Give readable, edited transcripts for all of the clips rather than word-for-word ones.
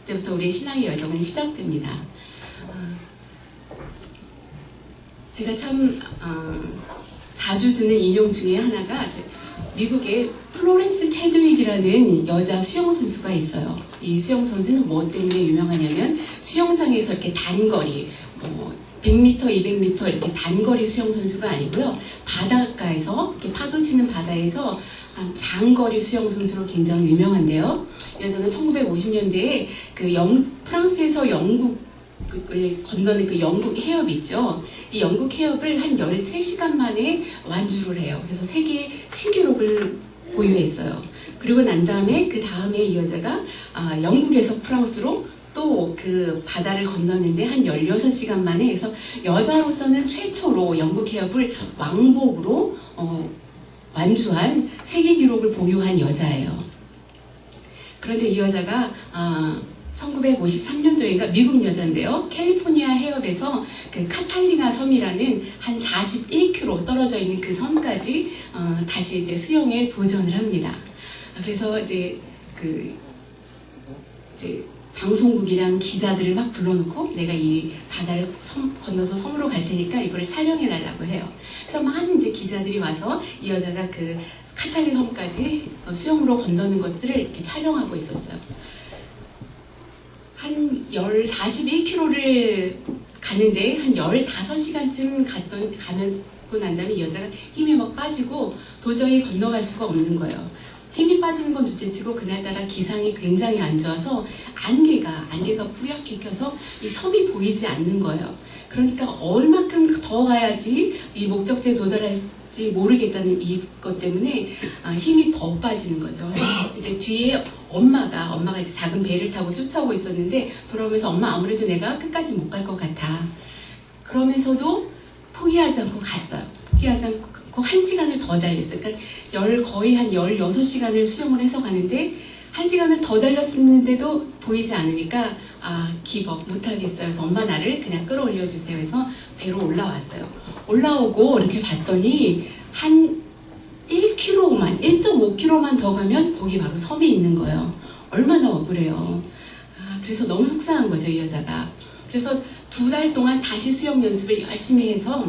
그때부터 우리의 신앙의 여정은 시작됩니다. 제가 참 자주 듣는 인용 중에 하나가 미국의 플로렌스 체드윅이라는 여자 수영 선수가 있어요. 이 수영 선수는 뭐 때문에 유명하냐면 수영장에서 이렇게 단거리 100m, 200m 이렇게 단거리 수영 선수가 아니고요. 바닷가에서 이렇게 파도 치는 바다에서 장거리 수영 선수로 굉장히 유명한데요. 이 여자는 1950년대에 프랑스에서 영국을 건너는 그 영국 해협 있죠. 이 영국 해협을 한 13시간 만에 완주를 해요. 그래서 세계 신기록을 보유했어요. 그리고 난 다음에 그 다음에 이 여자가 영국에서 프랑스로 또 그 바다를 건너는데 한 16시간 만에 해서 여자로서는 최초로 영국 해협을 왕복으로 완주한 세계 기록을 보유한 여자예요. 그런데 이 여자가 1953년도인가 미국 여자인데요. 캘리포니아 해협에서 그 카탈리나 섬이라는 한 41km 떨어져 있는 그 섬까지 다시 이제 수영에 도전을 합니다. 그래서 이제 방송국이랑 기자들을 막 불러놓고 내가 이 바다를 건너서 섬으로 갈 테니까 이거를 촬영해 달라고 해요. 그래서 많은 이제 기자들이 와서 이 여자가 그 카탈리 섬까지 수영으로 건너는 것들을 이렇게 촬영하고 있었어요. 한 41km를 가는데 한 15시간쯤 가고 난 다음에 이 여자가 힘이 막 빠지고 도저히 건너갈 수가 없는 거예요. 힘이 빠지는 건 둘째치고 그날따라 기상이 굉장히 안 좋아서 안개가 뿌옇게 껴서 이 섬이 보이지 않는 거예요. 그러니까 얼마큼 더 가야지 이 목적지에 도달할지 모르겠다는 이것 때문에 힘이 더 빠지는 거죠. 그래서 이제 뒤에 엄마가 이제 작은 배를 타고 쫓아오고 있었는데 돌아오면서 엄마 아무래도 내가 끝까지 못 갈 것 같아. 그러면서도 포기하지 않고 갔어요. 포기하지 않고 1시간을 더 달렸어요. 그러니까 거의 한 16시간을 수영을 해서 가는데 1시간을 더 달렸는데도 보이지 않으니까 기법 못하겠어요. 그래서 엄마 나를 그냥 끌어올려 주세요 해서 배로 올라왔어요. 올라오고 이렇게 봤더니 한 1.5km만 더 가면 거기 바로 섬이 있는 거예요. 얼마나 억울해요. 그래서 너무 속상한 거죠, 이 여자가. 그래서 2달 동안 다시 수영 연습을 열심히 해서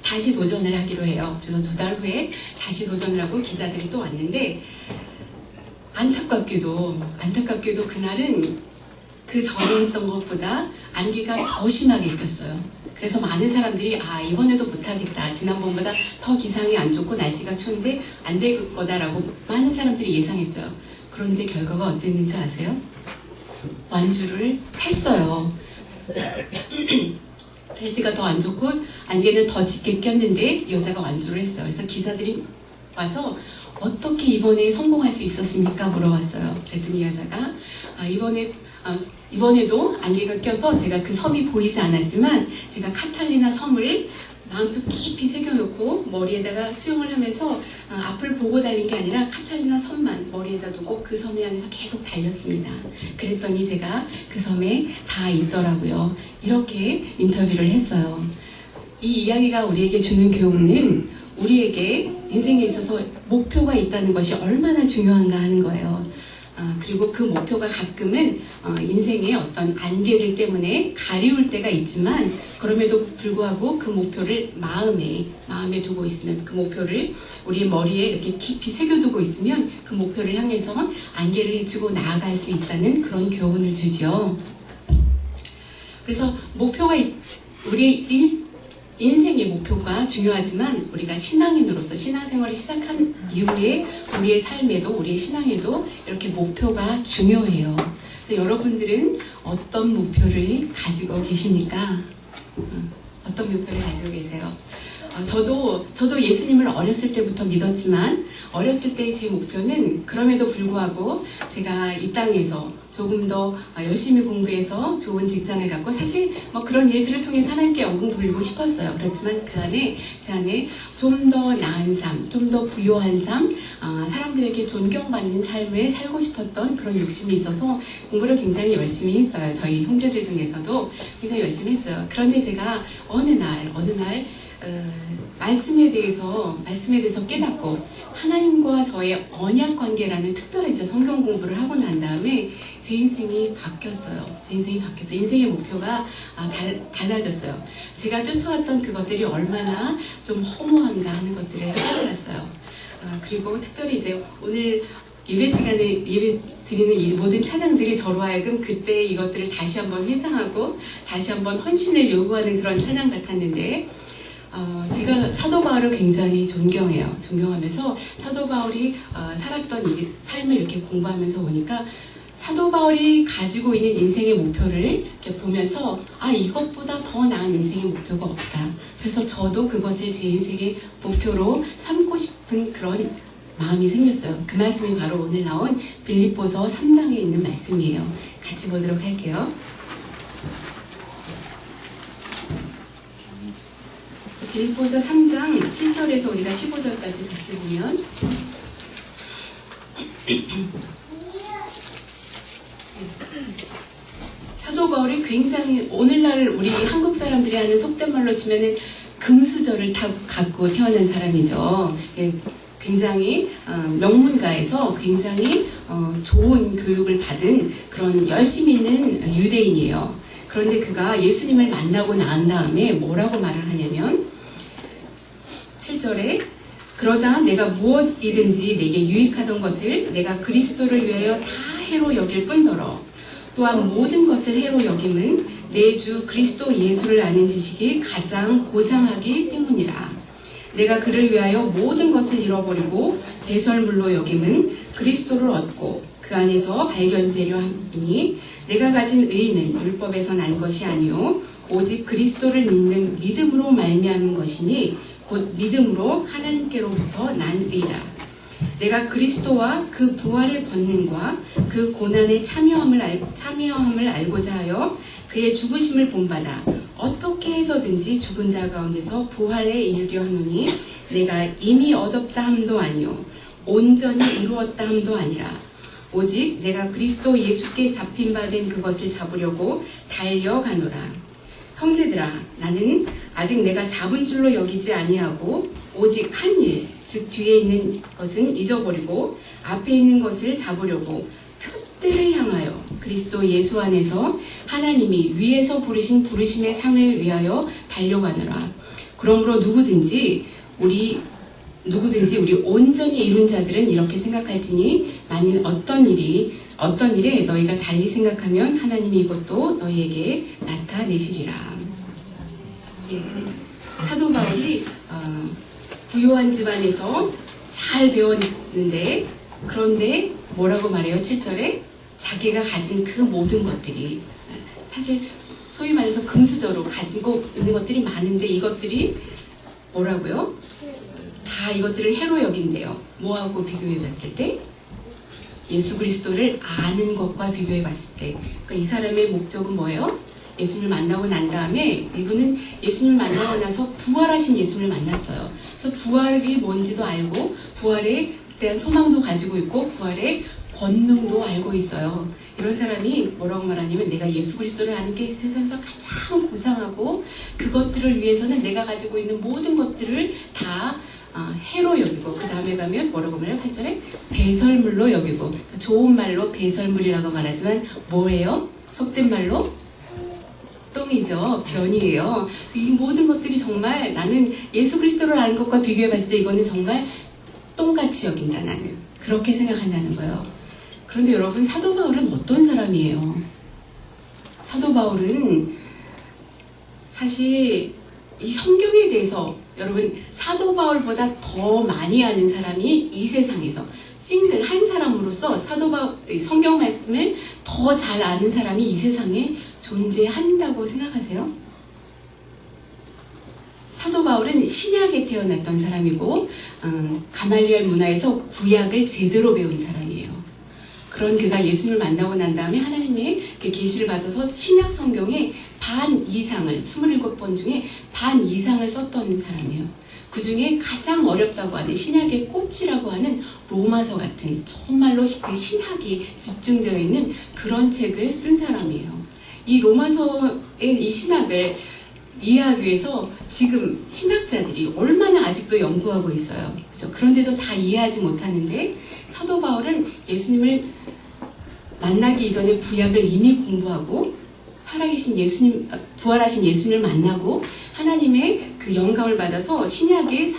다시 도전을 하기로 해요. 그래서 2달 후에 다시 도전을 하고 기자들이 또 왔는데 안타깝게도 그날은 그 전에 했던 것보다 안개가 더 심하게 꼈어요. 그래서 많은 사람들이 이번에도 못하겠다. 지난번보다 더 기상이 안 좋고 날씨가 추운데 안 될 거다라고 많은 사람들이 예상했어요. 그런데 결과가 어땠는지 아세요? 완주를 했어요. 날씨가 더 안 좋고 안개는 더 짙게 꼈는데 여자가 완주를 했어요. 그래서 기자들이 와서 어떻게 이번에 성공할 수 있었습니까? 물어봤어요. 그랬더니 여자가 이번에도 안개가 껴서 제가 그 섬이 보이지 않았지만 제가 카탈리나 섬을 마음속 깊이 새겨놓고 머리에다가 수영을 하면서 앞을 보고 달린 게 아니라 카탈리나 섬만 머리에다 두고 그 섬을 향해서 계속 달렸습니다. 그랬더니 제가 그 섬에 다 있더라고요. 이렇게 인터뷰를 했어요. 이 이야기가 우리에게 주는 교훈은 우리에게 인생에 있어서 목표가 있다는 것이 얼마나 중요한가 하는 거예요. 그리고 그 목표가 가끔은 인생의 어떤 안개를 때문에 가리울 때가 있지만 그럼에도 불구하고 그 목표를 마음에 두고 있으면 그 목표를 우리의 머리에 이렇게 깊이 새겨두고 있으면 그 목표를 향해서 안개를 헤치고 나아갈 수 있다는 그런 교훈을 주죠. 그래서 목표가 우리 인생의 목표가 중요하지만 우리가 신앙인으로서 신앙생활을 시작한 이후에 우리의 삶에도 우리의 신앙에도 이렇게 목표가 중요해요. 그래서 여러분들은 어떤 목표를 가지고 계십니까? 어떤 목표를 가지고 계세요? 저도 예수님을 어렸을 때부터 믿었지만 어렸을 때 제 목표는 그럼에도 불구하고 제가 이 땅에서 조금 더 열심히 공부해서 좋은 직장을 갖고 사실 그런 일들을 통해서 하나님께 영광 돌리고 싶었어요. 그렇지만 제 안에 좀 더 나은 삶, 좀 더 부요한 삶, 사람들에게 존경받는 삶을 살고 싶었던 그런 욕심이 있어서 공부를 굉장히 열심히 했어요. 저희 형제들 중에서도 굉장히 열심히 했어요. 그런데 제가 어느 날 말씀에 대해서 깨닫고 하나님과 저의 언약 관계라는 특별한 이제 성경 공부를 하고 난 다음에 제 인생이 바뀌었어요. 제 인생이 바뀌었어요. 인생의 목표가 달라졌어요. 제가 쫓아왔던 그것들이 얼마나 좀 허무한가 하는 것들을 깨달았어요. 그리고 특별히 이제 오늘 예배 시간에 예배 드리는 이 모든 찬양들이 저로 하여금 그때 이것들을 다시 한번 회상하고 다시 한번 헌신을 요구하는 그런 찬양 같았는데, 제가 사도 바울을 굉장히 존경해요. 존경하면서 사도 바울이 살았던 이 삶을 이렇게 공부하면서 보니까 사도 바울이 가지고 있는 인생의 목표를 이렇게 보면서 이것보다 더 나은 인생의 목표가 없다. 그래서 저도 그것을 제 인생의 목표로 삼고 싶은 그런 마음이 생겼어요. 그 말씀이 바로 오늘 나온 빌립보서 3장에 있는 말씀이에요. 같이 보도록 할게요. 빌립보서 3장 7절에서 우리가 15절까지 같이 보면 사도 바울이 굉장히 오늘날 우리 한국 사람들이 하는 속된 말로 치면은 금수저를 갖고 태어난 사람이죠. 굉장히 명문가에서 굉장히 좋은 교육을 받은 그런 열심히 있는 유대인이에요. 그런데 그가 예수님을 만나고 난 다음에 뭐라고 말을 하냐면 7절에 그러다 내가 무엇이든지 내게 유익하던 것을 내가 그리스도를 위하여 다 해로 여길 뿐더러 또한 모든 것을 해로 여김은 내 주 그리스도 예수를 아는 지식이 가장 고상하기 때문이라. 내가 그를 위하여 모든 것을 잃어버리고 배설물로 여김은 그리스도를 얻고 그 안에서 발견되려 함이니 내가 가진 의의는 율법에서 난 것이 아니요 오직 그리스도를 믿는 믿음으로 말미암은 것이니 곧 믿음으로 하나님께로부터 난 의라. 내가 그리스도와 그 부활의 권능과 그 고난의 참여함을 알고자 하여 그의 죽으심을 본받아 어떻게 해서든지 죽은 자 가운데서 부활에 이르려 하노니 내가 이미 얻었다 함도 아니요 온전히 이루었다 함도 아니라 오직 내가 그리스도 예수께 잡힌 바 된 그것을 잡으려고 달려가노라. 형제들아, 나는 아직 내가 잡은 줄로 여기지 아니하고 오직 한 일, 즉 뒤에 있는 것은 잊어버리고 앞에 있는 것을 잡으려고 표대를 향하여 그리스도 예수 안에서 하나님이 위에서 부르신 부르심의 상을 위하여 달려가노라. 그러므로 누구든지 우리 온전히 이룬 자들은 이렇게 생각할지니 만일 어떤 일에 너희가 달리 생각하면 하나님이 이것도 너희에게 나타내시리라. 예. 사도 바울이 부유한 집안에서 잘 배웠는데 그런데 뭐라고 말해요? 7절에 자기가 가진 그 모든 것들이 사실 소위 말해서 금수저로 가지고 있는 것들이 많은데 이것들이 뭐라고요? 다 이것들을 해로 여긴대요. 뭐하고 비교해 봤을 때? 예수 그리스도를 아는 것과 비교해 봤을 때. 그러니까 이 사람의 목적은 뭐예요? 예수님을 만나고 난 다음에 이분은 예수님을 만나고 나서 부활하신 예수님을 만났어요. 그래서 부활이 뭔지도 알고 부활에 대한 소망도 가지고 있고 부활의 권능도 알고 있어요. 이런 사람이 뭐라고 말하냐면 내가 예수 그리스도를 아는 게 세상에서 가장 고상하고 그것들을 위해서는 내가 가지고 있는 모든 것들을 다 해로 여기고 그 다음에 가면 뭐라고 말해요? 8절에 배설물로 여기고 좋은 말로 배설물이라고 말하지만 뭐예요? 속된 말로 똥이죠. 변이에요. 이 모든 것들이 정말 나는 예수 그리스도를 아는 것과 비교해 봤을 때 이거는 정말 똥같이 여긴다 나는. 그렇게 생각한다는 거예요. 그런데 여러분 사도 바울은 어떤 사람이에요? 사도 바울은 사실 이 성경에 대해서 여러분 사도 바울보다 더 많이 아는 사람이 이 세상에서 싱글 한 사람으로서 사도 바울 성경 말씀을 더 잘 아는 사람이 이 세상에 존재한다고 생각하세요? 사도 바울은 신약에 태어났던 사람이고 가말리엘 문화에서 구약을 제대로 배운 사람이에요. 그런 그가 예수님을 만나고 난 다음에 하나님의 계시를 받아서 신약 성경의 반 이상을 27권 중에 반 이상을 썼던 사람이에요. 그 중에 가장 어렵다고 하는 신약의 꽃이라고 하는 로마서 같은 정말로 그 신학이 집중되어 있는 그런 책을 쓴 사람이에요. 이 로마서의 이 신학을 이해하기 위해서 지금 신학자들이 얼마나 아직도 연구하고 있어요. 그래서 그런데도 다 이해하지 못하는데 사도 바울은 예수님을 만나기 이전에 구약을 이미 공부하고 살아계신 예수님, 부활하신 예수님을 만나고 하나님의 그 영감을 받아서 신약의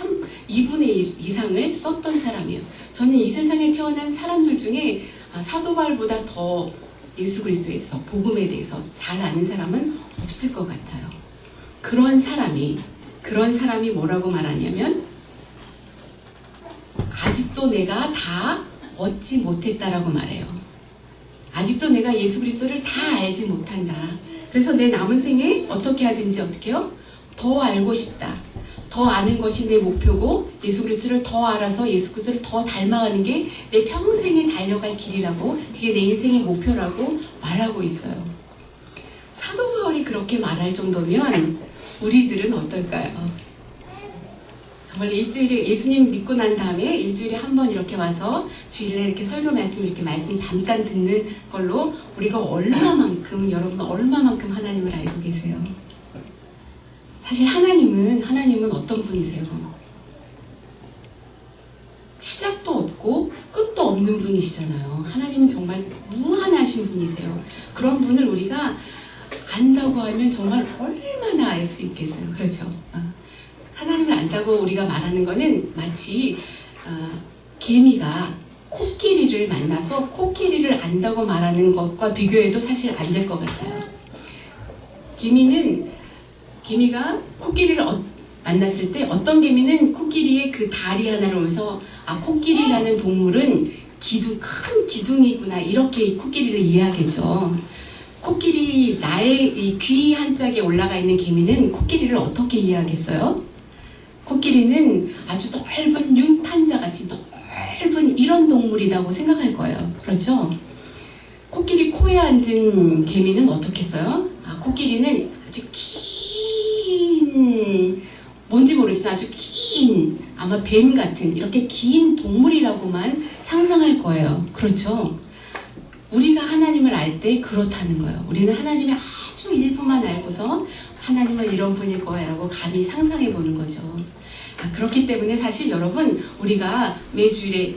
2분의 1 이상을 썼던 사람이에요. 저는 이 세상에 태어난 사람들 중에 사도 바울보다 더 예수 그리스도에 대해서, 복음에 대해서 잘 아는 사람은 없을 것 같아요. 그런 사람이 뭐라고 말하냐면, 아직도 내가 다 얻지 못했다라고 말해요. 아직도 내가 예수 그리스도를 다 알지 못한다. 그래서 내 남은 생에 어떻게 하든지 어떻게요? 더 알고 싶다. 더 아는 것이 내 목표고, 예수 그리스도를 더 알아서 예수 그리스도를 더 닮아가는 게 내 평생에 달려갈 길이라고, 그게 내 인생의 목표라고 말하고 있어요. 사도 바울이 그렇게 말할 정도면 우리들은 어떨까요? 정말 일주일에 예수님 믿고 난 다음에 일주일에 한 번 이렇게 와서 주일에 이렇게 설교 말씀 이렇게 말씀 잠깐 듣는 걸로 우리가 여러분 얼마만큼 하나님을 알고 계세요? 사실 하나님은 어떤 분이세요? 시작도 없고 끝도 없는 분이시잖아요. 하나님은 정말 무한하신 분이세요. 그런 분을 우리가 안다고 하면 정말 얼마나 알 수 있겠어요. 그렇죠? 하나님을 안다고 우리가 말하는 거는 마치 개미가 코끼리를 만나서 코끼리를 안다고 말하는 것과 비교해도 사실 안 될 것 같아요. 개미가 코끼리를 만났을 때 어떤 개미는 코끼리의 그 다리 하나를 보면서 코끼리라는 동물은 큰 기둥이구나, 이렇게 코끼리를 이해하겠죠. 코끼리 이 귀 한짝에 올라가 있는 개미는 코끼리를 어떻게 이해하겠어요? 코끼리는 아주 넓은 융탄자같이 넓은 이런 동물이라고 생각할 거예요. 그렇죠? 코끼리 코에 앉은 개미는 어떻겠어요? 코끼리는 아주 뭔지 모르겠어요. 아주 아마 뱀 같은 이렇게 긴 동물이라고만 상상할 거예요. 그렇죠? 우리가 하나님을 알 때 그렇다는 거예요. 우리는 하나님의 아주 일부만 알고서 하나님은 이런 분일 거야라고 감히 상상해 보는 거죠. 그렇기 때문에 사실 여러분, 우리가 매주일에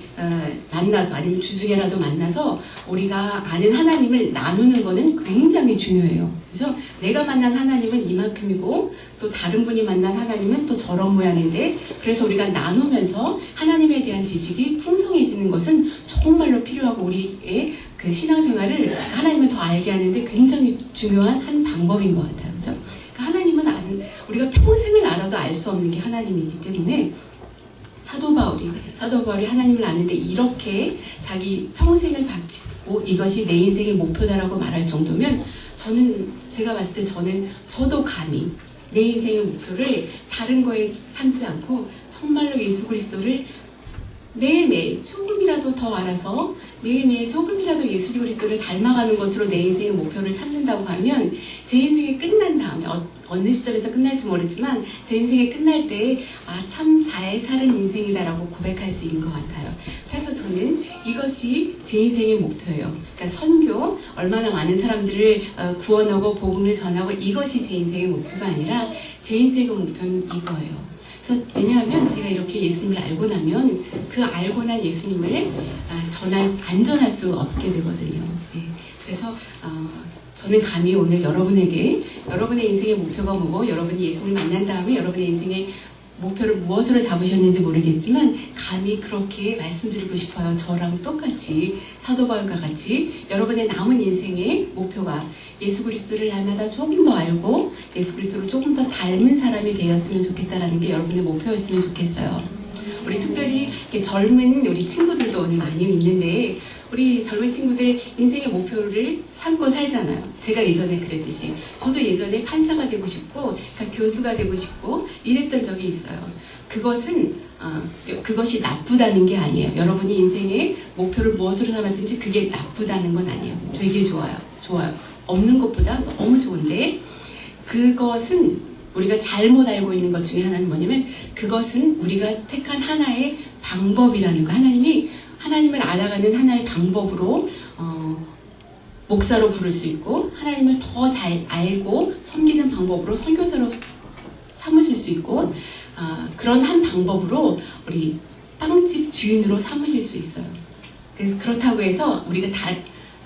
만나서 아니면 주중에라도 만나서 우리가 아는 하나님을 나누는 거는 굉장히 중요해요. 그래서 내가 만난 하나님은 이만큼이고 또 다른 분이 만난 하나님은 또 저런 모양인데, 그래서 우리가 나누면서 하나님에 대한 지식이 풍성해지는 것은 정말로 필요하고 우리의 그 신앙생활을 하나님을 더 알게 하는데 굉장히 중요한 한 방법인 것 같아요. 그렇죠? 하나님은 우리가 평생을 알아도 알 수 없는 게 하나님이기 때문에 사도 바울이 하나님을 아는데 이렇게 자기 평생을 바치고 이것이 내 인생의 목표다라고 말할 정도면, 제가 봤을 때 저도 감히 내 인생의 목표를 다른 거에 삼지 않고 정말로 예수 그리스도를 매일매일 조금이라도 더 알아서 매일매일 조금이라도 예수 그리스도를 닮아가는 것으로 내 인생의 목표를 삼는다고 하면, 제 인생이 끝난 다음에 어느 시점에서 끝날지 모르지만 제 인생이 끝날 때 참 잘 살은 인생이다라고 고백할 수 있는 것 같아요. 그래서 저는 이것이 제 인생의 목표예요. 그러니까 선교, 얼마나 많은 사람들을 구원하고 복음을 전하고, 이것이 제 인생의 목표가 아니라 제 인생의 목표는 이거예요. 그래서 왜냐하면 제가 이렇게 예수님을 알고 나면 그 알고 난 예수님을 안전할 수 없게 되거든요. 네. 그래서 저는 감히 오늘 여러분에게 여러분의 인생의 목표가 뭐고, 여러분이 예수님을 만난 다음에 여러분의 인생의 목표를 무엇으로 잡으셨는지 모르겠지만 감히 그렇게 말씀드리고 싶어요. 저랑 똑같이, 사도 바울과 같이 여러분의 남은 인생의 목표가 예수 그리스도를 날마다 조금 더 알고 예수 그리스도를 조금 더 닮은 사람이 되었으면 좋겠다라는 게 여러분의 목표였으면 좋겠어요. 우리 특별히 이렇게 젊은 우리 친구들도 오늘 많이 있는데, 우리 젊은 친구들 인생의 목표를 삼고 살잖아요. 제가 예전에 그랬듯이 저도 예전에 판사가 되고 싶고, 그러니까 교수가 되고 싶고 이랬던 적이 있어요. 그것이 나쁘다는 게 아니에요. 여러분이 인생의 목표를 무엇으로 삼았든지 그게 나쁘다는 건 아니에요. 되게 좋아요. 없는 것보다 너무 좋은데, 그것은 우리가 잘못 알고 있는 것 중에 하나는 뭐냐면, 그것은 우리가 택한 하나의 방법이라는 거. 하나님이 하나님을 알아가는 하나의 방법으로 목사로 부를 수 있고, 하나님을 더 잘 알고 섬기는 방법으로 선교사로 삼으실 수 있고, 그런 한 방법으로 우리 빵집 주인으로 삼으실 수 있어요. 그래서 그렇다고 해서 우리가 다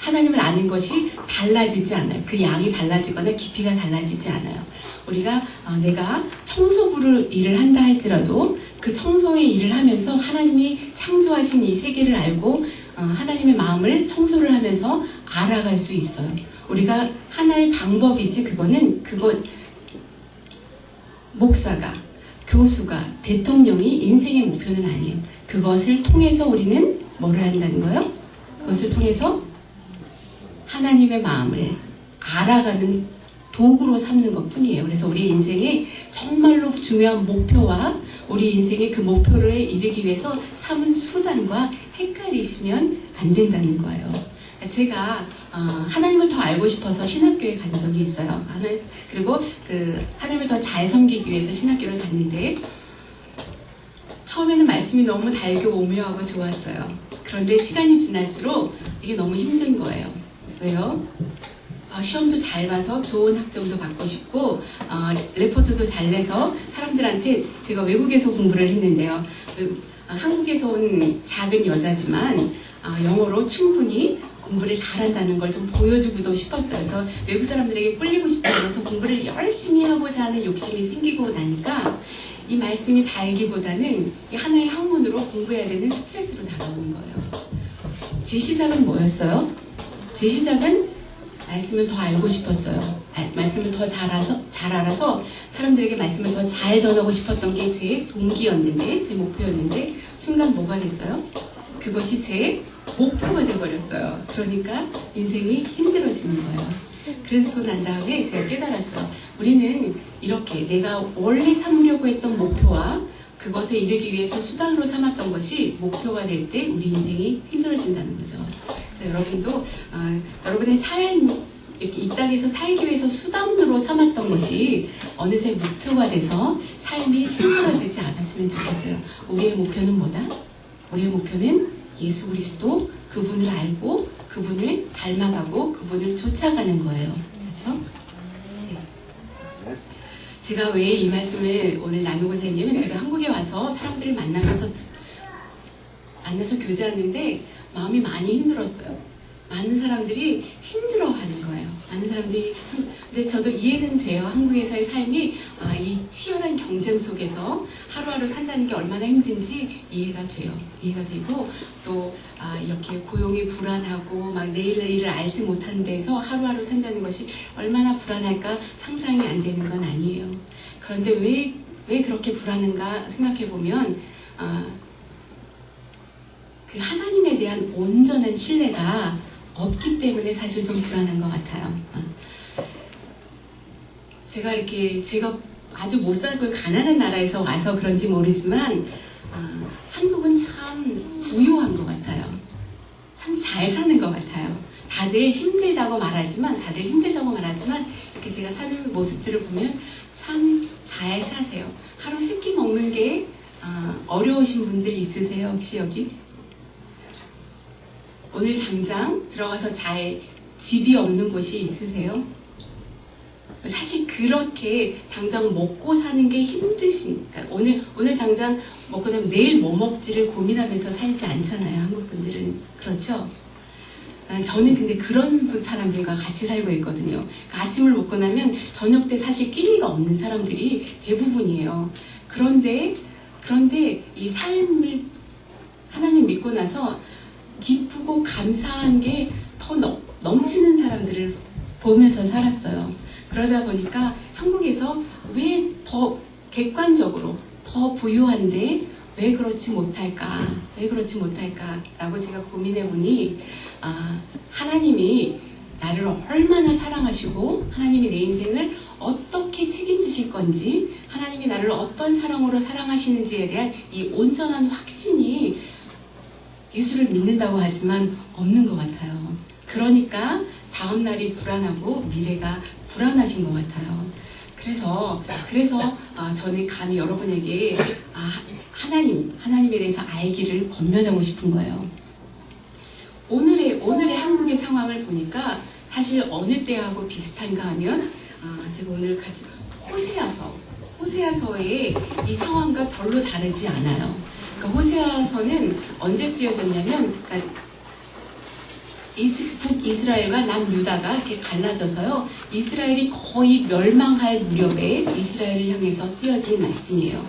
하나님을 아는 것이 달라지지 않아요. 그 양이 달라지거나 깊이가 달라지지 않아요. 우리가 내가 청소부를 일을 한다 할지라도 그 청소의 일을 하면서 하나님이 창조하신 이 세계를 알고 하나님의 마음을 청소를 하면서 알아갈 수 있어요. 우리가 하나의 방법이지 목사가, 교수가, 대통령이 인생의 목표는 아니에요. 그것을 통해서 우리는 뭐를 한다는 거예요? 그것을 통해서 하나님의 마음을 알아가는 도구로 삼는 것 뿐이에요. 그래서 우리 인생에 정말로 중요한 목표와 우리 인생의 그 목표를 이루기 위해서 삼은 수단과 헷갈리시면 안 된다는 거예요. 제가 하나님을 더 알고 싶어서 신학교에 간 적이 있어요. 그리고 하나님을 더 잘 섬기기 위해서 신학교를 갔는데 처음에는 말씀이 너무 달고 오묘하고 좋았어요. 그런데 시간이 지날수록 이게 너무 힘든 거예요. 왜요? 시험도 잘 봐서 좋은 학점도 받고 싶고 레포트도 잘 내서 사람들한테, 제가 외국에서 공부를 했는데요. 한국에서 온 작은 여자지만 영어로 충분히 공부를 잘한다는 걸 좀 보여주고도 싶었어요. 그래서 외국 사람들에게 꿀리고 싶지 않아서 공부를 열심히 하고자 하는 욕심이 생기고 나니까 이 말씀이 달기보다는 하나의 학문으로 공부해야 되는 스트레스로 다가오는 거예요. 제 시작은 뭐였어요? 제 시작은 말씀을 더 알고 싶었어요. 말씀을 더 잘 알아서 사람들에게 말씀을 더 잘 전하고 싶었던 게 제 동기였는데, 제 목표였는데 순간 뭐가 됐어요? 그것이 제 목표가 돼버렸어요. 그러니까 인생이 힘들어지는 거예요. 그래서 난 다음에 제가 깨달았어요. 우리는 이렇게 내가 원래 삼으려고 했던 목표와 그것에 이르기 위해서 수단으로 삼았던 것이 목표가 될 때 우리 인생이 힘들어진다는 거죠. 그래서 여러분도 여러분의 삶, 이렇게 이 땅에서 살기 위해서 수단으로 삼았던 것이 어느새 목표가 돼서 삶이 힘들어지지 않았으면 좋겠어요. 우리의 목표는 뭐다? 우리의 목표는 예수 그리스도, 그분을 알고 그분을 닮아가고 그분을 쫓아가는 거예요. 그렇죠? 네. 제가 왜 이 말씀을 오늘 나누고자 했냐면, 제가 한국에 와서 사람들을 만나서 교제하는데 마음이 많이 힘들었어요. 많은 사람들이 힘들어하는 거예요. 많은 사람들이. 근데 저도 이해는 돼요. 한국에서의 삶이 이 치열한 경쟁 속에서 하루하루 산다는 게 얼마나 힘든지 이해가 돼요. 이해가 되고 또 이렇게 고용이 불안하고 막 내일을 알지 못하는 데서 하루하루 산다는 것이 얼마나 불안할까 상상이 안 되는 건 아니에요. 그런데 왜 그렇게 불안한가 생각해 보면 그 하나님에 대한 온전한 신뢰가 없기 때문에 사실 좀 불안한 것 같아요. 제가 아주 못 살고 가난한 나라에서 와서 그런지 모르지만 한국은 참 부유한 것 같아요. 참 잘 사는 것 같아요. 다들 힘들다고 말하지만 이렇게 제가 사는 모습들을 보면 참 잘 사세요. 하루 세 끼 먹는 게 어려우신 분들 있으세요? 혹시 여기? 오늘 당장 들어가서 잘 집이 없는 곳이 있으세요? 사실 그렇게 당장 먹고 사는 게 힘드시니까 오늘 당장 먹고 나면 내일 뭐 먹지를 고민하면서 살지 않잖아요. 한국 분들은. 그렇죠? 저는 근데 그런 사람들과 같이 살고 있거든요. 그러니까 아침을 먹고 나면 저녁 때 사실 끼니가 없는 사람들이 대부분이에요. 그런데 이 삶을 하나님 믿고 나서 기쁘고 감사한 게 더 넘치는 사람들을 보면서 살았어요. 그러다 보니까 한국에서 왜 더 객관적으로 더 부유한데 왜 그렇지 못할까 라고 제가 고민해 보니 하나님이 나를 얼마나 사랑하시고 하나님이 내 인생을 어떻게 책임지실 건지, 하나님이 나를 어떤 사랑으로 사랑하시는지에 대한 이 온전한 확신이 예수를 믿는다고 하지만 없는 것 같아요. 그러니까 다음 날이 불안하고 미래가 불안하신 것 같아요. 그래서 저는 감히 여러분에게 하나님에 대해서 알기를 권면하고 싶은 거예요. 오늘의 한국의 상황을 보니까 사실 어느 때하고 비슷한가 하면 제가 오늘 같이 호세아서의 이 상황과 별로 다르지 않아요. 그러니까 호세아서는 언제 쓰여졌냐면, 북이스라엘과 남유다가 이렇게 갈라져서요. 이스라엘이 거의 멸망할 무렵에 이스라엘을 향해서 쓰여진 말씀이에요.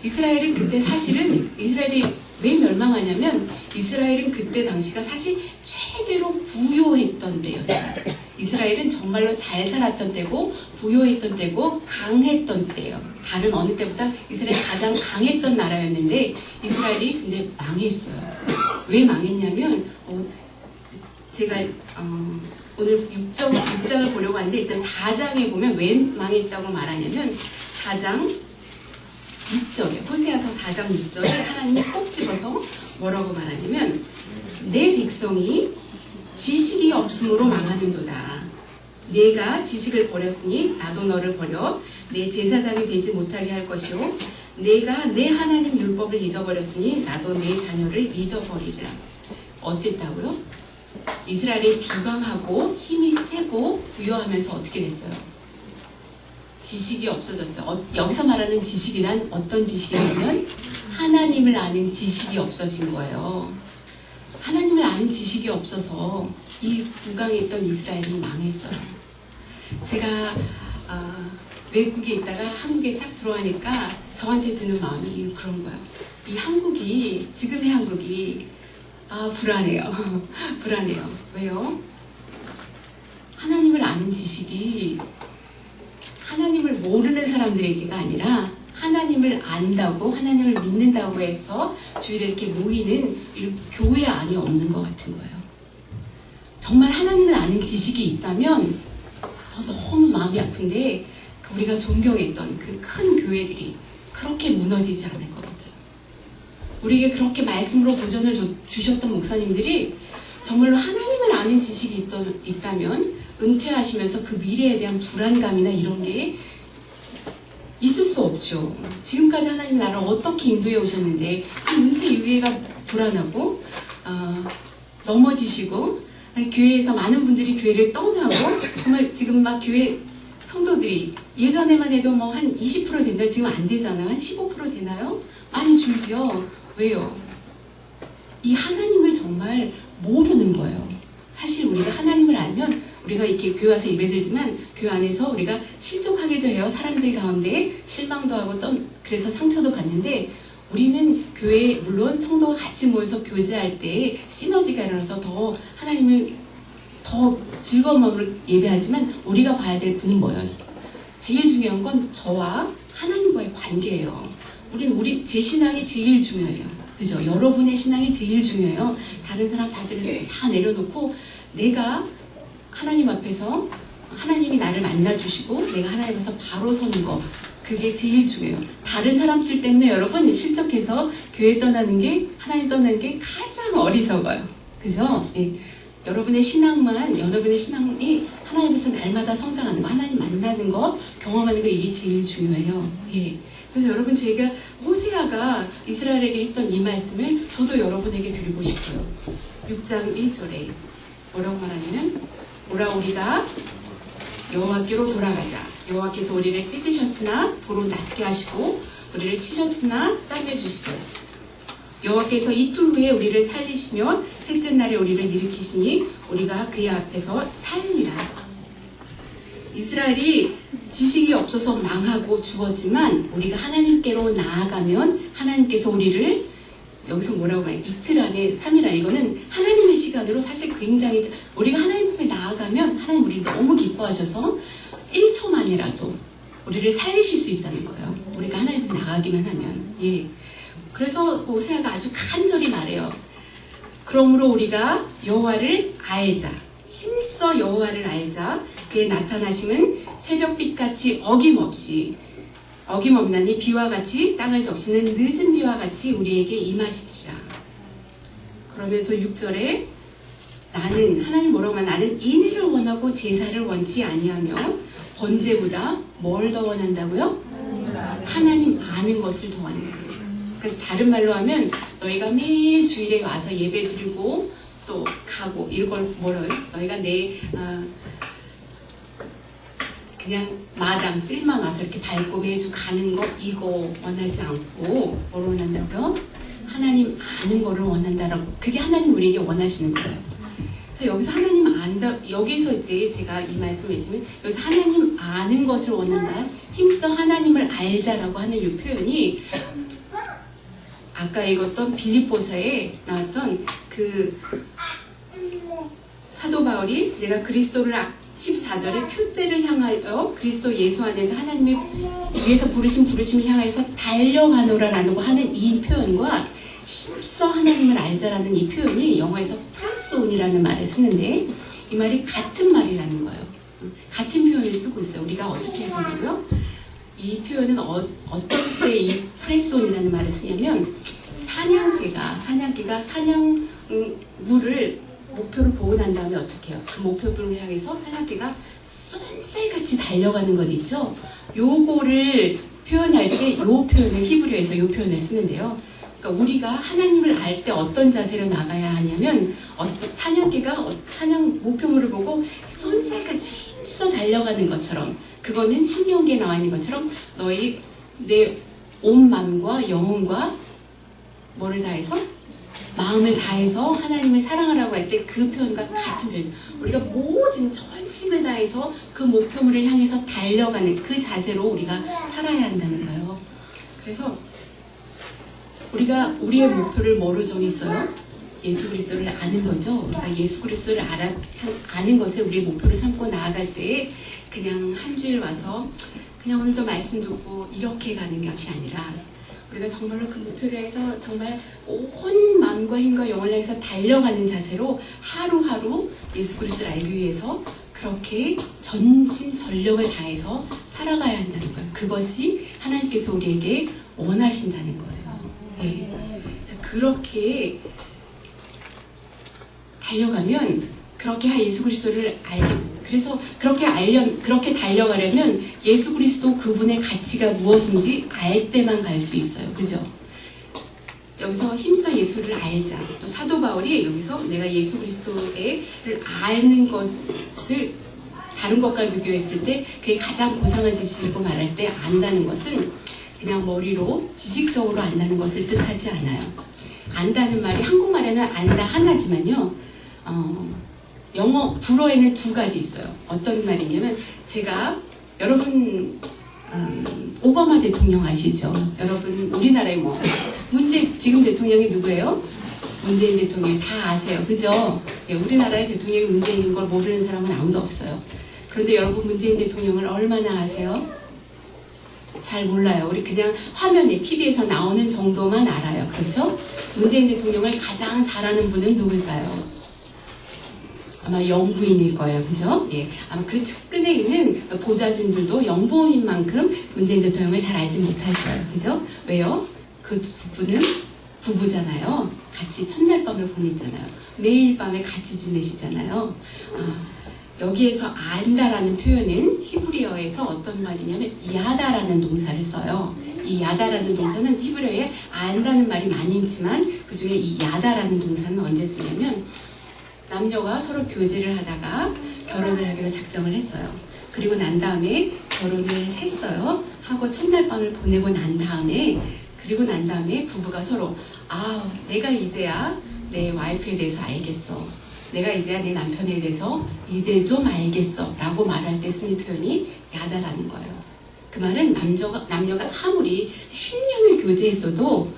이스라엘은 그때 사실은 이스라엘이 왜 멸망하냐면 이스라엘은 그때 당시가 사실 최대로 부요했던 때였어요. 이스라엘은 정말로 잘 살았던 때고 부요했던 때고 강했던 때예요. 다른 어느 때보다 이스라엘이 가장 강했던 나라였는데 이스라엘이 근데 망했어요. 왜 망했냐면 제가 오늘 6장을 보려고 하는데 일단 4장에 보면 왜 망했다고 말하냐면 4장 6절에 호세아서 4장 6절에 하나님이 꼭 집어서 뭐라고 말하냐면 내 백성이 지식이 없음으로 망하는도다. 내가 지식을 버렸으니 나도 너를 버려 내 제사장이 되지 못하게 할 것이요 내가 내 하나님 율법을 잊어버렸으니 나도 내 자녀를 잊어버리리라. 어땠다고요? 이스라엘이 비강하고 힘이 세고 부유하면서 어떻게 됐어요? 지식이 없어졌어요. 여기서 말하는 지식이란 어떤 지식이냐면 하나님을 아는 지식이 없어진 거예요. 하나님을 아는 지식이 없어서 이 부강했던 이스라엘이 망했어요. 제가 외국에 있다가 한국에 딱 들어가니까 저한테 드는 마음이 그런 거예요. 이 한국이 지금의 한국이 불안해요. 불안해요. 왜요? 하나님을 아는 지식이 하나님을 모르는 사람들에게가 아니라 하나님을 안다고 하나님을 믿는다고 해서 주일에 이렇게 모이는 이 교회 안에 없는 것 같은 거예요. 정말 하나님을 아는 지식이 있다면 너무 마음이 아픈데 우리가 존경했던 그 큰 교회들이 그렇게 무너지지 않을 것 같아요. 우리에게 그렇게 말씀으로 도전을 주셨던 목사님들이 정말로 하나님을 아는 지식이 있다면 은퇴하시면서 그 미래에 대한 불안감이나 이런 게 있을 수 없죠. 지금까지 하나님 나를 어떻게 인도해 오셨는데 그 은퇴 이후에가 불안하고 넘어지시고 교회에서 많은 분들이 교회를 떠나고 정말 지금 막 교회 성도들이 예전에만 해도 뭐 한 20% 된다. 지금 안 되잖아요. 한 15% 되나요? 많이 줄지요. 왜요? 이 하나님을 정말 모르는 거예요. 사실 우리가 하나님을 알면 우리가 이렇게 교회 와서 예배드리지만 교회 안에서 우리가 실족하기도 해요. 사람들 가운데 실망도 하고 그래서 상처도 받는데 우리는 교회 물론 성도가 같이 모여서 교제할 때 시너지가 일어나서 더 하나님을 더 즐거운 마음으로 예배하지만 우리가 봐야 될 분은 뭐예요? 제일 중요한 건 저와 하나님과의 관계예요. 제 신앙이 제일 중요해요. 그죠? 여러분의 신앙이 제일 중요해요. 다른 사람 다들 다 내려놓고 내가 하나님 앞에서 하나님이 나를 만나주시고 내가 하나님 앞에서 바로 서는 거 그게 제일 중요해요. 다른 사람들 때문에 여러분 실족해서 교회 떠나는 게 하나님 떠나는 게 가장 어리석어요. 그죠? 예. 여러분의 신앙이 하나님에서 날마다 성장하는 거, 하나님 만나는 거, 경험하는 거 이게 제일 중요해요. 예. 그래서 여러분 저희가 호세아가 이스라엘에게 했던 이 말씀을 저도 여러분에게 드리고 싶어요. 6장 1절에 뭐라고 말하냐면 오라 우리가 여호와께로 돌아가자. 여호와께서 우리를 찢으셨으나 도로 낮게 하시고 우리를 치셨으나 싸매 주실 것이다. 여호와께서 이틀 후에 우리를 살리시며 셋째 날에 우리를 일으키시니 우리가 그의 앞에서 살리라. 이스라엘이 지식이 없어서 망하고 죽었지만 우리가 하나님께로 나아가면 하나님께서 우리를 여기서 뭐라고 해요? 이틀 안에 3일 안에 이거는 하나님의 시간으로 사실 굉장히 우리가 하나님 앞에 나아가면 하나님 우리를 너무 기뻐하셔서 1초 만이라도 우리를 살리실 수 있다는 거예요. 우리가 하나님 앞에 나가기만 하면. 예. 그래서 호세아가 아주 간절히 말해요. 그러므로 우리가 여호와를 알자. 힘써 여호와를 알자. 그의 나타나심은 새벽빛같이 어김없나니 비와 같이 땅을 적시는 늦은 비와 같이 우리에게 임하시리라. 그러면서 6절에 나는 하나님 뭐라고 하면 나는 인애를 원하고 제사를 원치 아니하며 번제보다 뭘 더 원한다고요? 하나님 아는 것을 더 원한다. 그러니까 다른 말로 하면 너희가 매일 주일에 와서 예배 드리고 또 가고 이런 걸 뭐라고 해요? 너희가 그냥 마당 뜰만 와서 이렇게 밟고 매주 가는 거 이거 원하지 않고 뭘 원한다고요? 하나님 아는 거를 원한다라고. 그게 하나님 우리에게 원하시는 거예요. 그래서 여기서 하나님 안다, 여기서 이제 제가 이 말씀을 해주면 여기서 하나님 아는 것을 원한다, 힘써 하나님을 알자라고 하는 이 표현이 아까 읽었던 빌립보서에 나왔던 그 사도 바울이 내가 그리스도를 14절에 표대를 향하여 그리스도 예수 안에서 하나님의 위에서 부르심을 향해서 달려가노라라고 하는 이 표현과 힘써 하나님을 알자라는 이 표현이 영어에서 프레스온이라는 말을 쓰는데 이 말이 같은 말이라는 거예요. 같은 표현을 쓰고 있어요. 우리가 어떻게 해보고요? 이 표현은 어떤 때 이 프레스온이라는 말을 쓰냐면 사냥개가 사냥물을 목표를 보고 난 다음에 어떻게 해요? 그 목표를 향해서 사냥개가 쏜살같이 달려가는 것 있죠? 요거를 표현할 때 요 표현을 히브리어에서 요 표현을 쓰는데요. 그러니까 우리가 하나님을 알 때 어떤 자세로 나가야 하냐면 사냥개가 사냥 목표물을 보고 쏜살같이 힘써 달려가는 것처럼, 그거는 신명기에 나와 있는 것처럼 너희 내 온 마음과 영혼과 뭐를 다해서? 마음을 다해서 하나님을 사랑하라고 할 때 그 표현과 같은 표현. 우리가 모든 전심을 다해서 그 목표물을 향해서 달려가는 그 자세로 우리가 살아야 한다는 거예요. 그래서 우리가 우리의 목표를 뭐로 정했어요? 예수 그리스도를 아는 거죠. 우리가 예수 그리스도를 아는 것에 우리의 목표를 삼고 나아갈 때 그냥 한 주일 와서 그냥 오늘도 말씀 듣고 이렇게 가는 것이 아니라 우리가 정말로 그 목표를 해서 정말 온 마음과 힘과 영혼을 향해서 달려가는 자세로 하루하루 예수 그리스도를 알기 위해서 그렇게 전신 전력을 다해서 살아가야 한다는 거예요. 그것이 하나님께서 우리에게 원하신다는 거예요. 네. 그렇게 달려가면 그렇게 예수 그리스도를 그래서 그렇게 달려가려면 예수 그리스도 그분의 가치가 무엇인지 알 때만 갈 수 있어요. 그죠? 여기서 힘써 예수를 알자. 또 사도 바울이 여기서 내가 예수 그리스도를 아는 것을 다른 것과 비교했을 때 그게 가장 고상한 지식이라고 말할 때 안다는 것은 그냥 머리로 지식적으로 안다는 것을 뜻하지 않아요. 안다는 말이 한국말에는 안다 하나지만요. 영어 불어에는 두 가지 있어요. 어떤 말이냐면 제가 여러분 오바마 대통령 아시죠? 여러분 우리나라의 지금 대통령이 누구예요? 문재인 대통령이 다 아세요. 그죠? 예, 우리나라의 대통령이 문재인인 걸 모르는 사람은 아무도 없어요. 그런데 여러분 문재인 대통령을 얼마나 아세요? 잘 몰라요. 우리 그냥 화면에 TV에서 나오는 정도만 알아요. 그렇죠? 문재인 대통령을 가장 잘 아는 분은 누굴까요? 아마 영부인일 거예요. 그죠? 예. 아마 그 측근에 있는 보좌진들도 영부인인 만큼 문재인 대통령을 잘 알지 못할 거예요. 그죠? 왜요? 그 두 분은 부부잖아요. 같이 첫날 밤을 보냈잖아요. 매일 밤에 같이 지내시잖아요. 여기에서 안다라는 표현은 히브리어에서 어떤 말이냐면 야다라는 동사를 써요. 이 야다라는 동사는 히브리어에 안다는 말이 많이 있지만 그 중에 이 야다라는 동사는 언제 쓰냐면 남녀가 서로 교제를 하다가 결혼을 하기로 작정을 했어요. 그리고 난 다음에 결혼을 했어요. 하고 첫날 밤을 보내고 난 다음에 부부가 서로 내가 이제야 내 와이프에 대해서 알겠어. 내가 이제야 내 남편에 대해서 이제 좀 알겠어 라고 말할 때 쓰는 표현이 야다라는 거예요. 그 말은 남녀가 아무리 10년을 교제했어도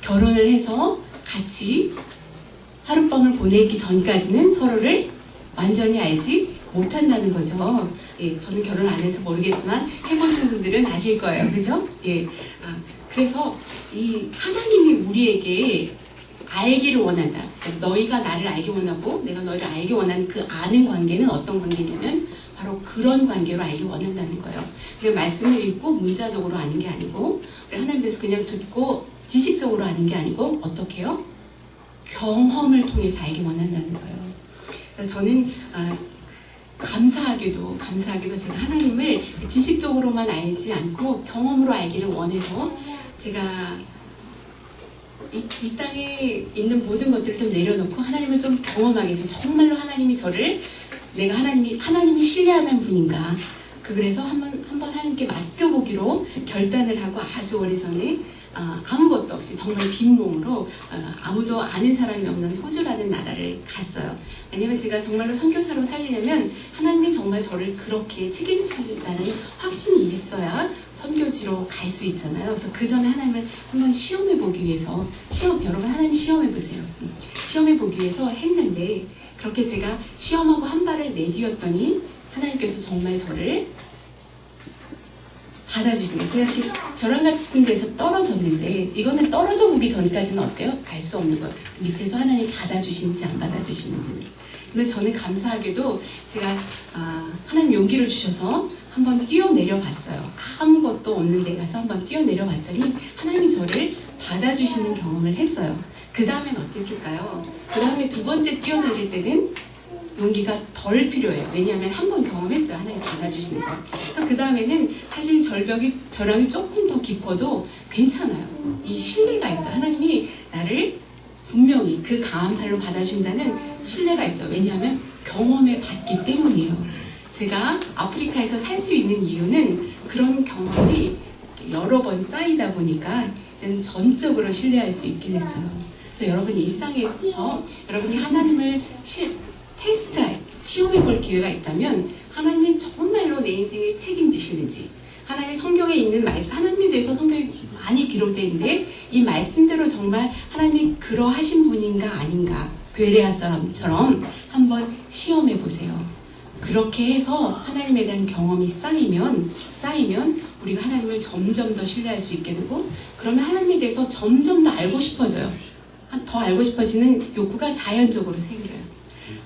결혼을 해서 같이 하룻밤을 보내기 전까지는 서로를 완전히 알지 못한다는 거죠. 예, 저는 결혼 안 해서 모르겠지만 해보신 분들은 아실 거예요. 그죠? 예. 그래서 이 하나님이 우리에게 알기를 원한다. 그러니까 너희가 나를 알기 원하고 내가 너희를 알기 원하는 그 아는 관계는 어떤 관계냐면 바로 그런 관계로 알기 원한다는 거예요. 그냥 말씀을 읽고 문자적으로 아는 게 아니고 하나님에 대해서 그냥 듣고 지식적으로 아는 게 아니고 어떻게 해요? 경험을 통해서 알기 원한다는 거예요. 그래서 저는 감사하게도 제가 하나님을 지식적으로만 알지 않고 경험으로 알기를 원해서 제가 이 땅에 있는 모든 것들을 좀 내려놓고 하나님을 좀 경험하게 해서 정말로 하나님이 저를 내가 하나님이 신뢰하는 분인가 그래서 한번 하나님께 맡겨보기로 결단을 하고 아주 오래전에 아무것도 없이 정말 빈몸으로 아무도 아는 사람이 없는 호주라는 나라를 갔어요. 왜냐면 제가 정말로 선교사로 살려면 하나님이 정말 저를 그렇게 책임지신다는 확신이 있어야 선교지로 갈 수 있잖아요. 그래서 그 전에 하나님을 한번 시험해 보기 위해서 여러분 하나님 시험해 보세요. 시험해 보기 위해서 했는데 그렇게 제가 시험하고 한 발을 내디뎠더니 하나님께서 정말 저를 받아주시는 거예요. 제가 이렇게 벼랑 같은 데서 떨어졌는데 이거는 떨어져 보기 전까지는 어때요? 알 수 없는 거예요. 밑에서 하나님 받아주시는지 안 받아주시는지는. 근데 저는 감사하게도 제가 하나님 용기를 주셔서 한번 뛰어내려 봤어요. 아무것도 없는 데 가서 한번 뛰어내려 봤더니 하나님이 저를 받아주시는 경험을 했어요. 그 다음엔 어땠을까요? 그 다음에 두 번째 뛰어내릴 때는 용기가 덜 필요해요. 왜냐하면 한 번 경험했어요. 하나님 받아주시는 거. 그래서 그 다음에는 사실 벼랑이 조금 더 깊어도 괜찮아요. 이 신뢰가 있어요. 하나님이 나를 분명히 그 강한 팔로 받아준다는 신뢰가 있어요. 왜냐하면 경험해 봤기 때문이에요. 제가 아프리카에서 살 수 있는 이유는 그런 경험이 여러 번 쌓이다 보니까 이제는 전적으로 신뢰할 수 있게 됐어요. 그래서 여러분 일상에서 여러분이 하나님을 시험해 볼 기회가 있다면 하나님이 정말로 내 인생을 책임지시는지, 하나님이 성경에 있는 말씀, 하나님에 대해서 성경에 많이 기록되어 있는데 이 말씀대로 정말 하나님이 그러하신 분인가 아닌가 베레아 사람처럼 한번 시험해 보세요. 그렇게 해서 하나님에 대한 경험이 쌓이면 우리가 하나님을 점점 더 신뢰할 수 있게 되고, 그러면 하나님에 대해서 점점 더 알고 싶어져요. 더 알고 싶어지는 욕구가 자연적으로 생겨요.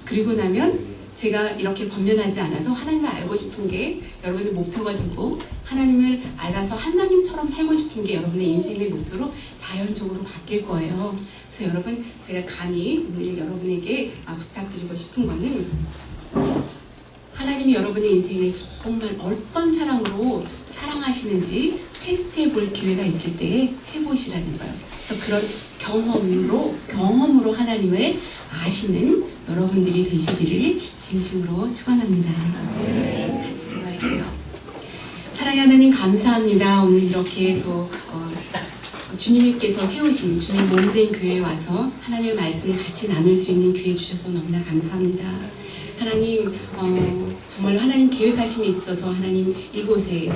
그리고 나면 제가 이렇게 권면하지 않아도 하나님을 알고 싶은 게 여러분의 목표가 되고, 하나님을 알아서 하나님처럼 살고 싶은 게 여러분의 인생의 목표로 자연적으로 바뀔 거예요. 그래서 여러분, 제가 감히 오늘 여러분에게 부탁드리고 싶은 거는, 하나님이 여러분의 인생을 정말 어떤 사랑으로 사랑하시는지 테스트해 볼 기회가 있을 때 해보시라는 거예요. 그래서 그런 경험으로 하나님을 아시는 여러분들이 되시기를 진심으로 축원합니다. 같이 기도할게요. 사랑의 하나님, 감사합니다. 오늘 이렇게 또 주님께서 세우신 주님 몸된 교회에 와서 하나님의 말씀을 같이 나눌 수 있는 기회 주셔서 너무나 감사합니다. 하나님, 정말 하나님 계획하심이 있어서 하나님 이곳에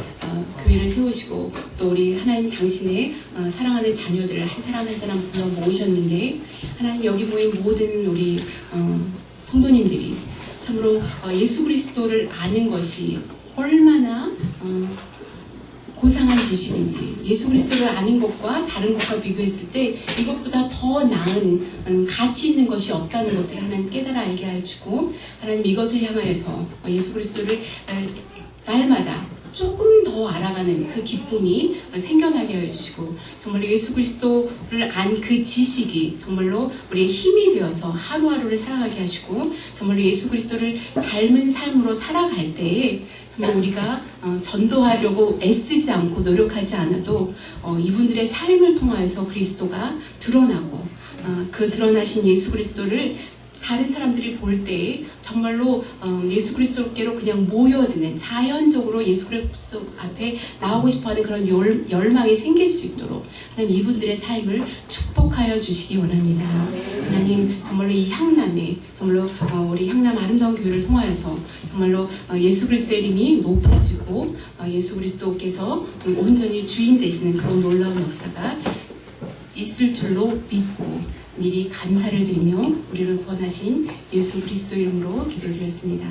교회를 세우시고 또 우리 하나님 당신의 사랑하는 자녀들을 한 사람 한 사람 불러 모으셨는데, 하나님 여기 모인 모든 우리 성도님들이 참으로 예수 그리스도를 아는 것이 얼마나 고상한 지식인지, 예수 그리스도를 아는 것과 다른 것과 비교했을 때 이것보다 더 나은 가치 있는 것이 없다는 것들을 하나님 깨달아 알게 해주고, 하나님 이것을 향하여서 예수 그리스도를 날마다 조금 더 알아가는 그 기쁨이 생겨나게 해주시고, 정말 예수 그리스도를 안 그 지식이 정말로 우리의 힘이 되어서 하루하루를 살아가게 하시고, 정말로 예수 그리스도를 닮은 삶으로 살아갈 때에 정말 우리가 전도하려고 애쓰지 않고 노력하지 않아도 이분들의 삶을 통하여서 그리스도가 드러나고, 그 드러나신 예수 그리스도를 다른 사람들이 볼 때 정말로 예수 그리스도께로 그냥 모여드는, 자연적으로 예수 그리스도 앞에 나오고 싶어하는 그런 열망이 생길 수 있도록 하나님 이분들의 삶을 축복하여 주시기 원합니다. 하나님 정말로 이 향남에, 정말로 우리 향남 아름다운 교회를 통하여서 정말로 예수 그리스도의 이름이 높아지고 예수 그리스도께서 온전히 주인 되시는 그런 놀라운 역사가 있을 줄로 믿고 미리 감사를 드리며 우리를 구원하신 예수 그리스도 이름으로 기도드렸습니다.